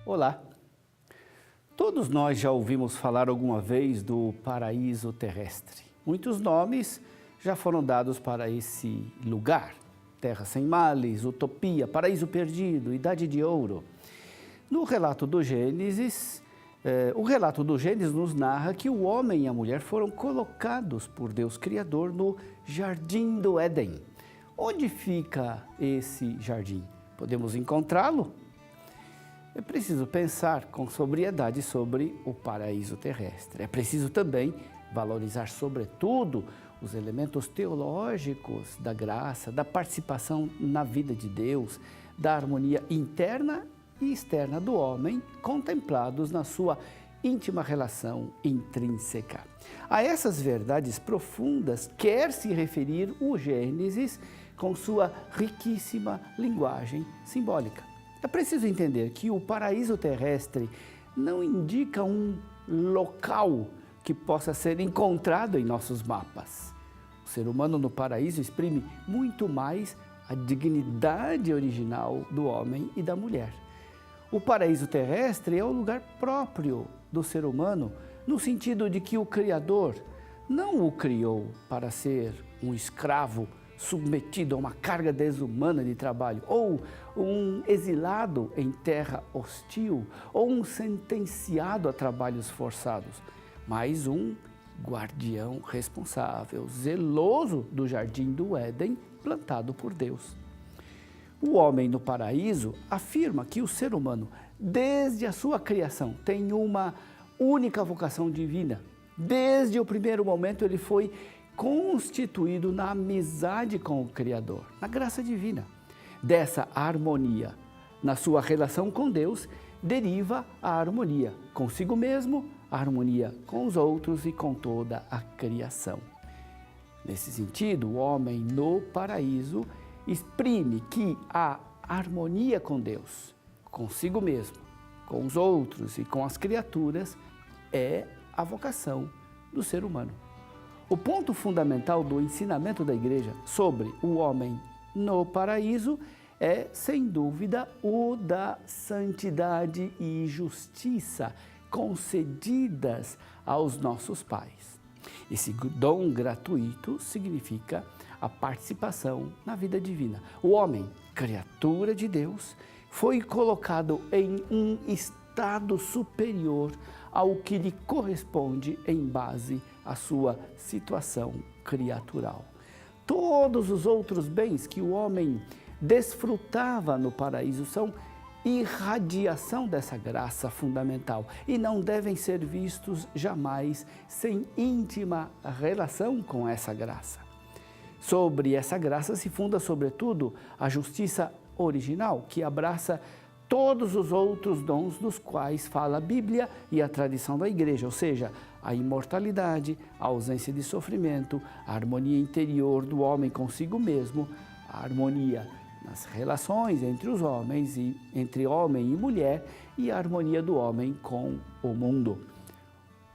Olá! Todos nós já ouvimos falar alguma vez do paraíso terrestre. Muitos nomes já foram dados para esse lugar. Terra sem males, utopia, paraíso perdido, idade de ouro. No relato do Gênesis, o relato do Gênesis nos narra que o homem e a mulher foram colocados por Deus Criador no Jardim do Éden. Onde fica esse jardim? Podemos encontrá-lo? É preciso pensar com sobriedade sobre o paraíso terrestre. É preciso também valorizar, sobretudo, os elementos teológicos da graça, da participação na vida de Deus, da harmonia interna e externa do homem, contemplados na sua íntima relação intrínseca. A essas verdades profundas quer se referir o Gênesis com sua riquíssima linguagem simbólica. É preciso entender que o paraíso terrestre não indica um local que possa ser encontrado em nossos mapas. O ser humano no paraíso exprime muito mais a dignidade original do homem e da mulher. O paraíso terrestre é o lugar próprio do ser humano, no sentido de que o Criador não o criou para ser um escravo submetido a uma carga desumana de trabalho, ou um exilado em terra hostil, ou um sentenciado a trabalhos forçados, mas um guardião responsável, zeloso do jardim do Éden, plantado por Deus. O homem no paraíso afirma que o ser humano, desde a sua criação, tem uma única vocação divina. Desde o primeiro momento ele foi constituído na amizade com o Criador, na graça divina. Dessa harmonia na sua relação com Deus, deriva a harmonia consigo mesmo, a harmonia com os outros e com toda a criação. Nesse sentido, o homem no paraíso exprime que a harmonia com Deus, consigo mesmo, com os outros e com as criaturas é a vocação do ser humano. O ponto fundamental do ensinamento da Igreja sobre o homem no paraíso é, sem dúvida, o da santidade e justiça concedidas aos nossos pais. Esse dom gratuito significa a participação na vida divina. O homem, criatura de Deus, foi colocado em um estado superior ao que lhe corresponde em base à sua situação criatural. Todos os outros bens que o homem desfrutava no paraíso são irradiação dessa graça fundamental e não devem ser vistos jamais sem íntima relação com essa graça. Sobre essa graça se funda, sobretudo, a justiça original, que abraça todos os outros dons dos quais fala a Bíblia e a tradição da Igreja, ou seja, a imortalidade, a ausência de sofrimento, a harmonia interior do homem consigo mesmo, a harmonia nas relações entre os homens e entre homem e mulher e a harmonia do homem com o mundo.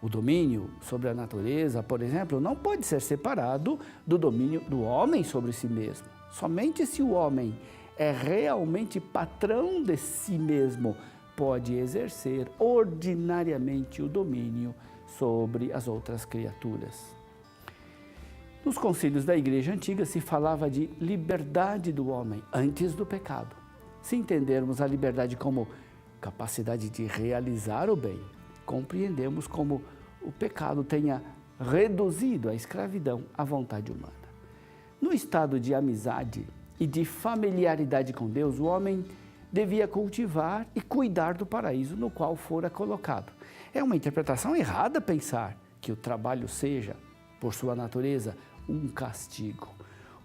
O domínio sobre a natureza, por exemplo, não pode ser separado do domínio do homem sobre si mesmo. Somente se o homem é realmente patrão de si mesmo, pode exercer ordinariamente o domínio sobre as outras criaturas. Nos concílios da Igreja Antiga se falava de liberdade do homem antes do pecado. Se entendermos a liberdade como capacidade de realizar o bem, compreendemos como o pecado tenha reduzido a escravidão à vontade humana. No estado de amizade e de familiaridade com Deus, o homem devia cultivar e cuidar do paraíso no qual fora colocado. É uma interpretação errada pensar que o trabalho seja, por sua natureza, um castigo.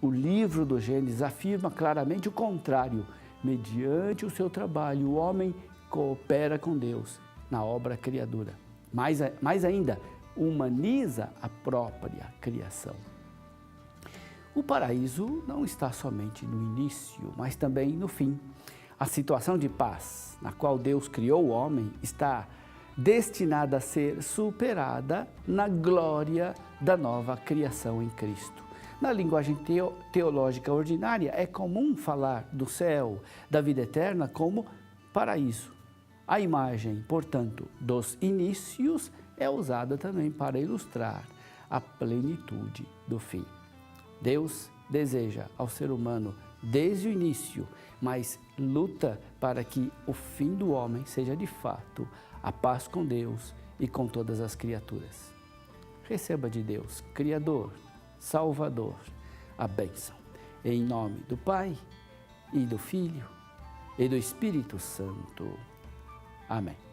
O livro do Gênesis afirma claramente o contrário. Mediante o seu trabalho, o homem coopera com Deus na obra criadora. Mais ainda, humaniza a própria criação. O paraíso não está somente no início, mas também no fim. A situação de paz na qual Deus criou o homem está destinada a ser superada na glória da nova criação em Cristo. Na linguagem teológica ordinária, é comum falar do céu, da vida eterna, como paraíso. A imagem, portanto, dos inícios é usada também para ilustrar a plenitude do fim. Deus deseja ao ser humano desde o início, mas luta para que o fim do homem seja de fato a paz com Deus e com todas as criaturas. Receba de Deus, Criador, Salvador, a bênção. Em nome do Pai, e do Filho, e do Espírito Santo. Amém.